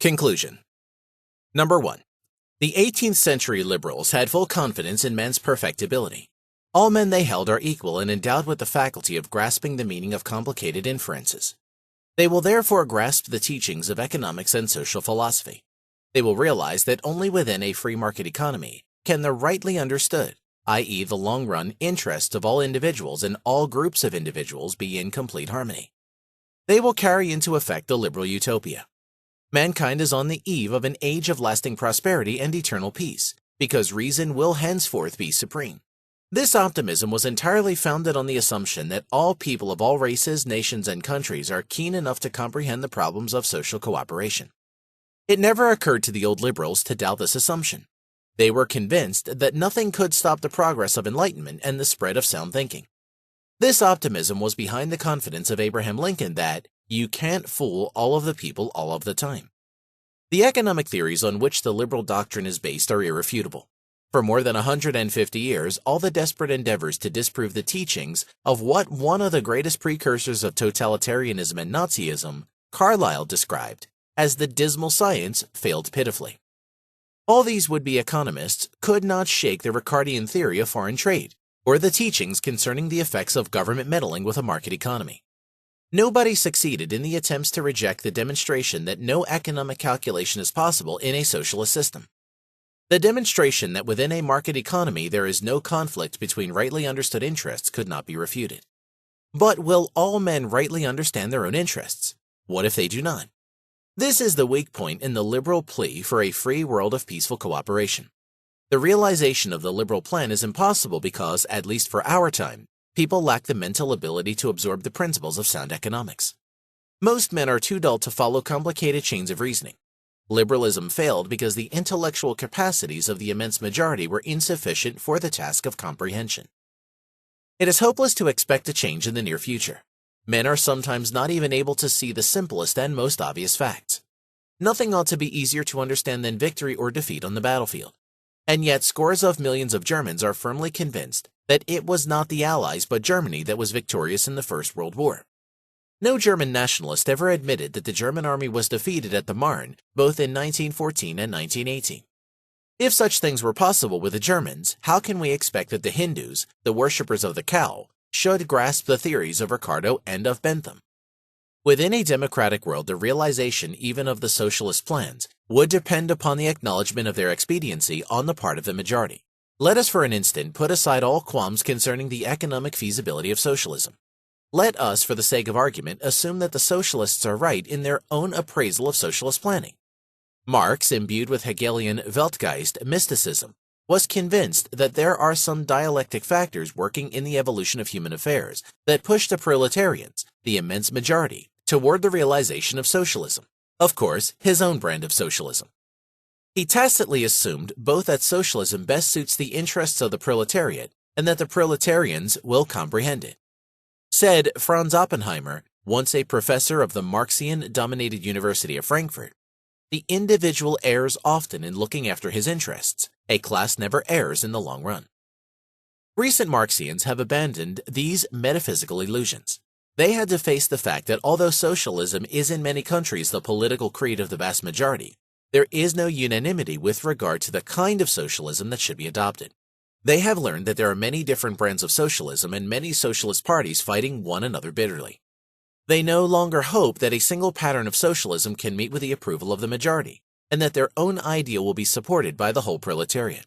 Conclusion. Number 1. The 18th century liberals had full confidence in men's perfectibility. All men they held are equal and endowed with the faculty of grasping the meaning of complicated inferences. They will therefore grasp the teachings of economics and social philosophy. They will realize that only within a free market economy can the rightly understood, i.e. the long-run interests of all individuals and all groups of individuals be in complete harmony. They will carry into effect the liberal utopia. Mankind is on the eve of an age of lasting prosperity and eternal peace, because reason will henceforth be supreme. This optimism was entirely founded on the assumption that all people of all races, nations, and countries are keen enough to comprehend the problems of social cooperation. It never occurred to the old liberals to doubt this assumption. They were convinced that nothing could stop the progress of enlightenment and the spread of sound thinking. This optimism was behind the confidence of Abraham Lincoln that you can't fool all of the people all of the time. The economic theories on which the liberal doctrine is based are irrefutable. For more than 150 years, all the desperate endeavors to disprove the teachings of what one of the greatest precursors of totalitarianism and Nazism, Carlyle, described as the dismal science, failed pitifully. All these would-be economists could not shake the Ricardian theory of foreign trade, or the teachings concerning the effects of government meddling with a market economy. Nobody succeeded in the attempts to reject the demonstration that no economic calculation is possible in a socialist system. The demonstration that within a market economy there is no conflict between rightly understood interests could not be refuted. But will all men rightly understand their own interests? What if they do not? This is the weak point in the liberal plea for a free world of peaceful cooperation. The realization of the liberal plan is impossible because, at least for our time, people lack the mental ability to absorb the principles of sound economics. Most men are too dull to follow complicated chains of reasoning. Liberalism failed because the intellectual capacities of the immense majority were insufficient for the task of comprehension. It is hopeless to expect a change in the near future. Men are sometimes not even able to see the simplest and most obvious facts. Nothing ought to be easier to understand than victory or defeat on the battlefield. And yet scores of millions of Germans are firmly convinced that it was not the Allies but Germany that was victorious in the First World War. No German nationalist ever admitted that the German army was defeated at the Marne both in 1914 and 1918. If such things were possible with the Germans, how can we expect that the Hindus, the worshippers of the cow, should grasp the theories of Ricardo and of Bentham? Within a democratic world, the realization even of the socialist plans would depend upon the acknowledgement of their expediency on the part of the majority. Let us for an instant put aside all qualms concerning the economic feasibility of socialism. Let us, for the sake of argument, assume that the socialists are right in their own appraisal of socialist planning. Marx, imbued with Hegelian Weltgeist mysticism, was convinced that there are some dialectic factors working in the evolution of human affairs that push the proletarians, the immense majority, toward the realization of socialism. Of course, his own brand of socialism. He tacitly assumed both that socialism best suits the interests of the proletariat and that the proletarians will comprehend it. Said Franz Oppenheimer, once a professor of the Marxian-dominated University of Frankfurt, "The individual errs often in looking after his interests. A class never errs in the long run." Recent Marxians have abandoned these metaphysical illusions. They had to face the fact that although socialism is in many countries the political creed of the vast majority, there is no unanimity with regard to the kind of socialism that should be adopted. They have learned that there are many different brands of socialism and many socialist parties fighting one another bitterly. They no longer hope that a single pattern of socialism can meet with the approval of the majority, and that their own ideal will be supported by the whole proletariat.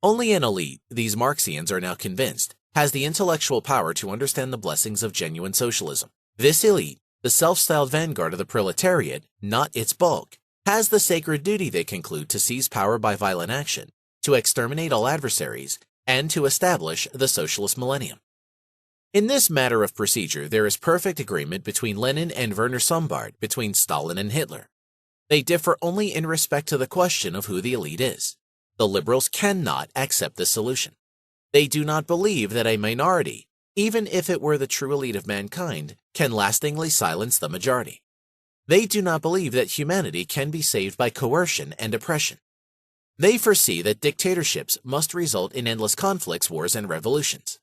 Only an elite, these Marxians are now convinced, has the intellectual power to understand the blessings of genuine socialism. This elite, the self-styled vanguard of the proletariat, not its bulk, has the sacred duty, they conclude, to seize power by violent action, to exterminate all adversaries, and to establish the socialist millennium. In this matter of procedure, there is perfect agreement between Lenin and Werner Sombart, between Stalin and Hitler. They differ only in respect to the question of who the elite is. The liberals cannot accept this solution. They do not believe that a minority, even if it were the true elite of mankind, can lastingly silence the majority. They do not believe that humanity can be saved by coercion and oppression. They foresee that dictatorships must result in endless conflicts, wars, and revolutions.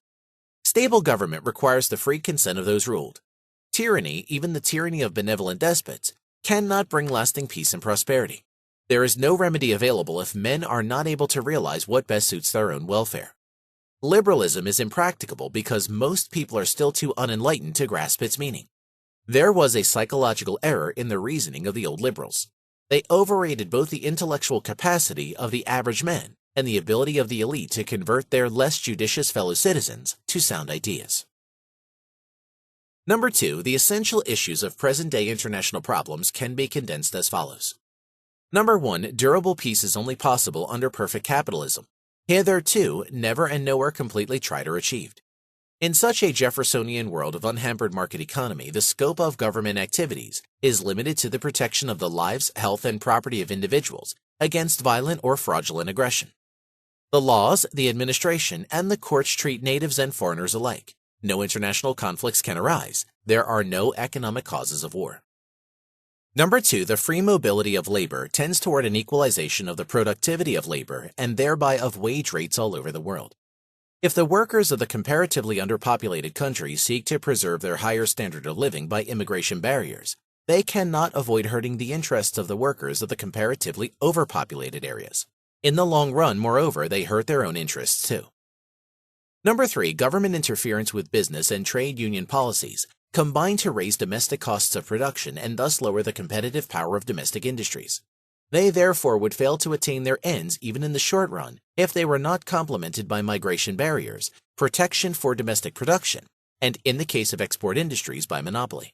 Stable government requires the free consent of those ruled. Tyranny, even the tyranny of benevolent despots, cannot bring lasting peace and prosperity. There is no remedy available if men are not able to realize what best suits their own welfare. Liberalism is impracticable because most people are still too unenlightened to grasp its meaning. There was a psychological error in the reasoning of the old liberals. They overrated both the intellectual capacity of the average man and the ability of the elite to convert their less judicious fellow citizens to sound ideas. Number 2, the essential issues of present-day international problems can be condensed as follows. Number 1, durable peace is only possible under perfect capitalism. Hitherto, never and nowhere completely tried or achieved. In such a Jeffersonian world of unhampered market economy, the scope of government activities is limited to the protection of the lives, health, and property of individuals against violent or fraudulent aggression. The laws, the administration, and the courts treat natives and foreigners alike. No international conflicts can arise. There are no economic causes of war. Number 2, the free mobility of labor tends toward an equalization of the productivity of labor and thereby of wage rates all over the world. If the workers of the comparatively underpopulated countries seek to preserve their higher standard of living by immigration barriers, they cannot avoid hurting the interests of the workers of the comparatively overpopulated areas. In the long run, moreover, they hurt their own interests too. Number 3, government interference with business and trade union policies combine to raise domestic costs of production and thus lower the competitive power of domestic industries. They therefore would fail to attain their ends even in the short run if they were not complemented by migration barriers, protection for domestic production, and in the case of export industries by monopoly.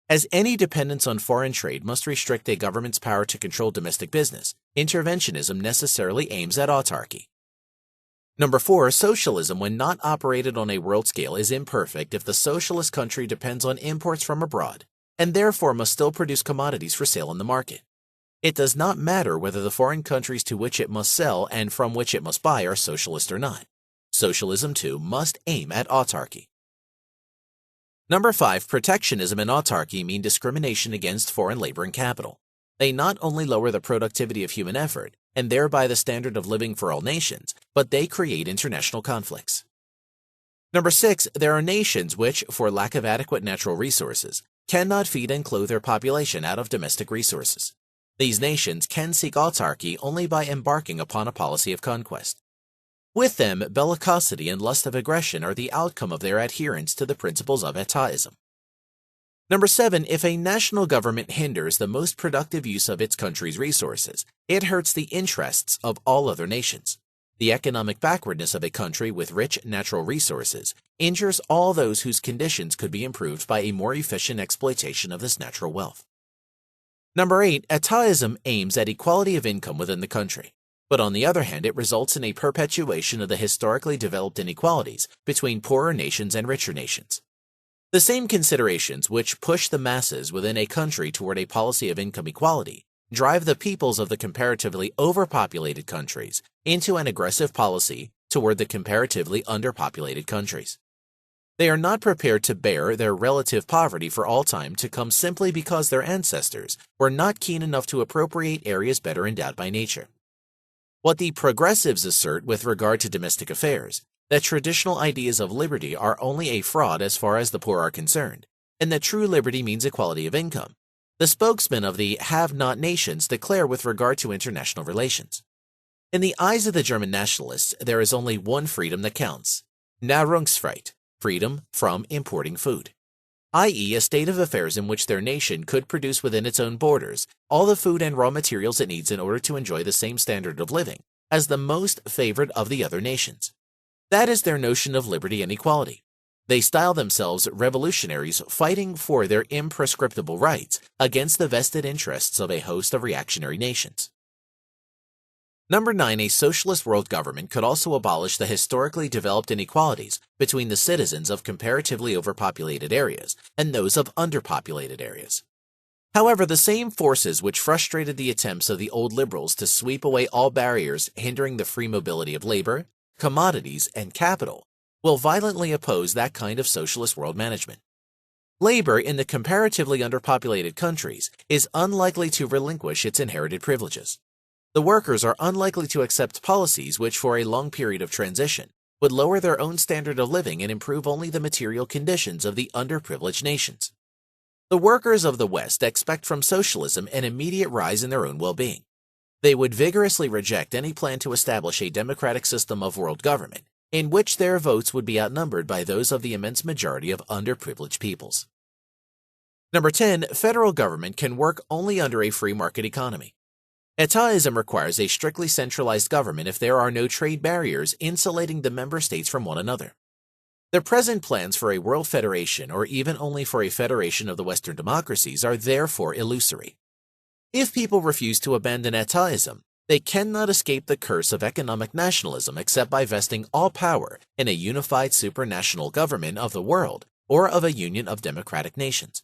As any dependence on foreign trade must restrict a government's power to control domestic business, interventionism necessarily aims at autarky. Number 4, socialism, when not operated on a world scale, is imperfect if the socialist country depends on imports from abroad and therefore must still produce commodities for sale in the market. It does not matter whether the foreign countries to which it must sell and from which it must buy are socialist or not. Socialism, too, must aim at autarky. Number 5, protectionism and autarky mean discrimination against foreign labor and capital. They not only lower the productivity of human effort, and thereby the standard of living for all nations, but they create international conflicts. Number 6, there are nations which, for lack of adequate natural resources, cannot feed and clothe their population out of domestic resources. These nations can seek autarky only by embarking upon a policy of conquest. With them, bellicosity and lust of aggression are the outcome of their adherence to the principles of etatism. Number 7, if a national government hinders the most productive use of its country's resources, it hurts the interests of all other nations. The economic backwardness of a country with rich natural resources injures all those whose conditions could be improved by a more efficient exploitation of this natural wealth. Number 8, etatism aims at equality of income within the country, but on the other hand, it results in a perpetuation of the historically developed inequalities between poorer nations and richer nations. The same considerations which push the masses within a country toward a policy of income equality drive the peoples of the comparatively overpopulated countries into an aggressive policy toward the comparatively underpopulated countries. They are not prepared to bear their relative poverty for all time to come simply because their ancestors were not keen enough to appropriate areas better endowed by nature. What the progressives assert with regard to domestic affairs, that traditional ideas of liberty are only a fraud as far as the poor are concerned, and that true liberty means equality of income, the spokesmen of the have-not nations declare with regard to international relations. In the eyes of the German nationalists, there is only one freedom that counts: Nahrungsfreiheit, freedom from importing food, i.e. a state of affairs in which their nation could produce within its own borders all the food and raw materials it needs in order to enjoy the same standard of living as the most favored of the other nations. That is their notion of liberty and equality. They style themselves revolutionaries fighting for their imprescriptible rights against the vested interests of a host of reactionary nations. Number 9, a socialist world government could also abolish the historically developed inequalities between the citizens of comparatively overpopulated areas and those of underpopulated areas. However, the same forces which frustrated the attempts of the old liberals to sweep away all barriers hindering the free mobility of labor, commodities, and capital will violently oppose that kind of socialist world management. Labor in the comparatively underpopulated countries is unlikely to relinquish its inherited privileges. The workers are unlikely to accept policies which, for a long period of transition, would lower their own standard of living and improve only the material conditions of the underprivileged nations. The workers of the West expect from socialism an immediate rise in their own well-being. They would vigorously reject any plan to establish a democratic system of world government, in which their votes would be outnumbered by those of the immense majority of underprivileged peoples. Number 10. Federal government can work only under a free market economy. Etatism requires a strictly centralized government if there are no trade barriers insulating the member states from one another. The present plans for a world federation or even only for a federation of the Western democracies are therefore illusory. If people refuse to abandon etatism, they cannot escape the curse of economic nationalism except by vesting all power in a unified supranational government of the world or of a union of democratic nations.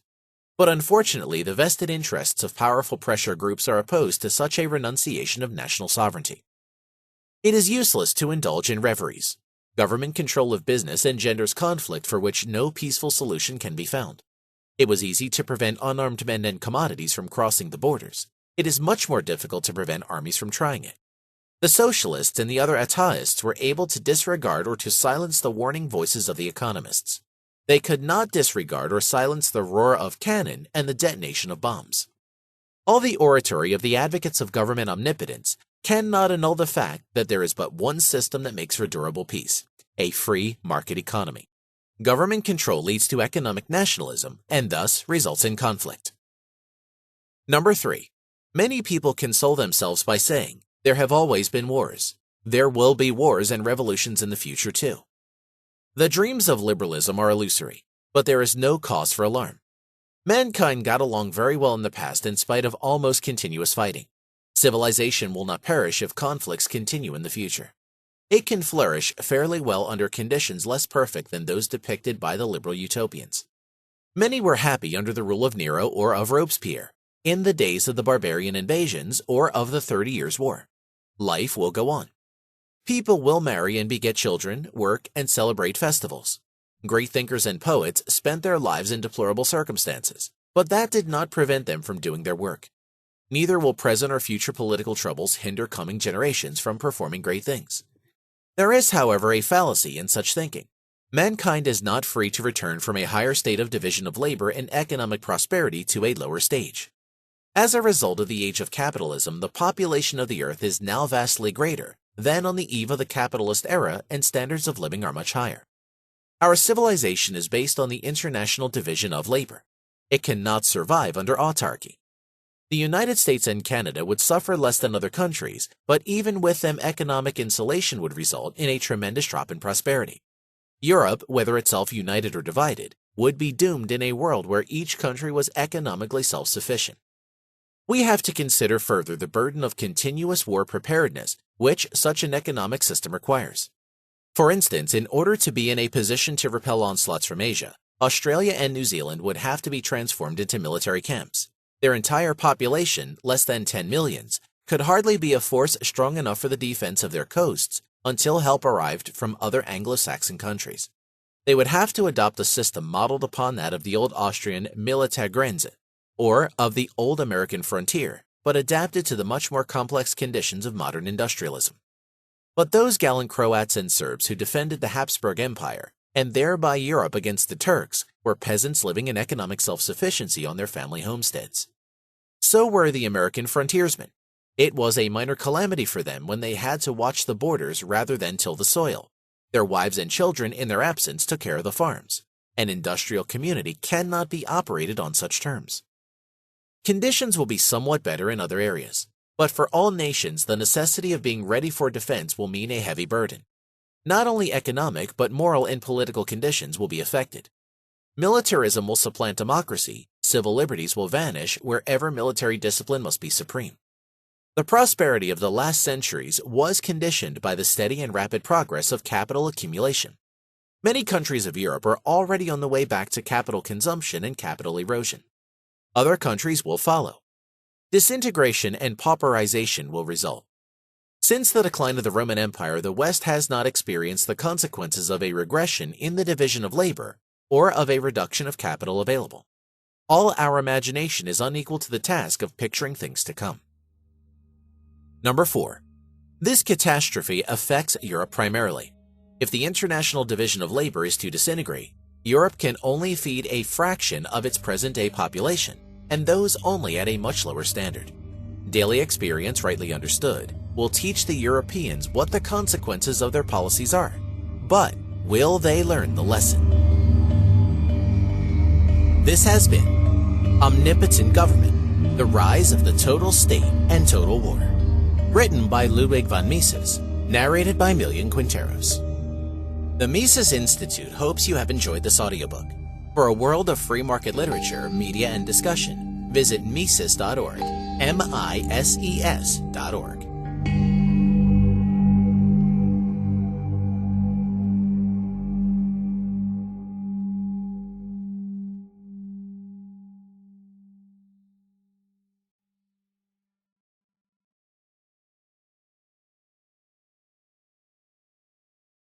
But unfortunately, the vested interests of powerful pressure groups are opposed to such a renunciation of national sovereignty. It is useless to indulge in reveries. Government control of business engenders conflict for which no peaceful solution can be found. It was easy to prevent unarmed men and commodities from crossing the borders. It is much more difficult to prevent armies from trying it. The socialists and the other etatists were able to disregard or to silence the warning voices of the economists. They could not disregard or silence the roar of cannon and the detonation of bombs. All the oratory of the advocates of government omnipotence cannot annul the fact that there is but one system that makes for durable peace: a free market economy. Government control leads to economic nationalism and thus results in conflict. Number 3. Many people console themselves by saying, "There have always been wars. There will be wars and revolutions in the future too." The dreams of liberalism are illusory, but there is no cause for alarm. Mankind got along very well in the past in spite of almost continuous fighting. Civilization will not perish if conflicts continue in the future. It can flourish fairly well under conditions less perfect than those depicted by the liberal utopians. Many were happy under the rule of Nero or of Robespierre, in the days of the barbarian invasions or of the 30 Years' War. Life will go on. People will marry and beget children, work, and celebrate festivals. Great thinkers and poets spent their lives in deplorable circumstances, but that did not prevent them from doing their work. Neither will present or future political troubles hinder coming generations from performing great things. There is, however, a fallacy in such thinking. Mankind is not free to return from a higher state of division of labor and economic prosperity to a lower stage. As a result of the age of capitalism, the population of the earth is now vastly greater than on the eve of the capitalist era, and standards of living are much higher. Our civilization is based on the international division of labor. It cannot survive under autarky. The United States and Canada would suffer less than other countries, but even with them, economic insulation would result in a tremendous drop in prosperity. Europe, whether itself united or divided, would be doomed in a world where each country was economically self-sufficient. We have to consider further the burden of continuous war preparedness which such an economic system requires. For instance, in order to be in a position to repel onslaughts from Asia, Australia and New Zealand would have to be transformed into military camps. Their entire population, less than 10 millions, could hardly be a force strong enough for the defense of their coasts until help arrived from other Anglo-Saxon countries. They would have to adopt a system modeled upon that of the old Austrian Militärgrenze, or of the old American frontier, but adapted to the much more complex conditions of modern industrialism. But those gallant Croats and Serbs who defended the Habsburg Empire, and thereby Europe against the Turks, were peasants living in economic self-sufficiency on their family homesteads. So were the American frontiersmen. It was a minor calamity for them when they had to watch the borders rather than till the soil. Their wives and children in their absence took care of the farms. An industrial community cannot be operated on such terms. Conditions will be somewhat better in other areas, but for all nations the necessity of being ready for defense will mean a heavy burden. Not only economic but moral and political conditions will be affected. Militarism will supplant democracy, civil liberties will vanish wherever military discipline must be supreme. The prosperity of the last centuries was conditioned by the steady and rapid progress of capital accumulation. Many countries of Europe are already on the way back to capital consumption and capital erosion. Other countries will follow. Disintegration and pauperization will result. Since the decline of the Roman Empire, the West has not experienced the consequences of a regression in the division of labor or of a reduction of capital available. All our imagination is unequal to the task of picturing things to come. Number 4. This catastrophe affects Europe primarily. If the international division of labor is to disintegrate, Europe can only feed a fraction of its present-day population, and those only at a much lower standard. Daily experience, rightly understood, will teach the Europeans what the consequences of their policies are. But will they learn the lesson? This has been Omnipotent Government, The Rise of the Total State and Total War. Written by Ludwig von Mises, narrated by Millian Quinteros. The Mises Institute hopes you have enjoyed this audiobook. For a world of free market literature, media, and discussion, visit Mises.org, MISES.org.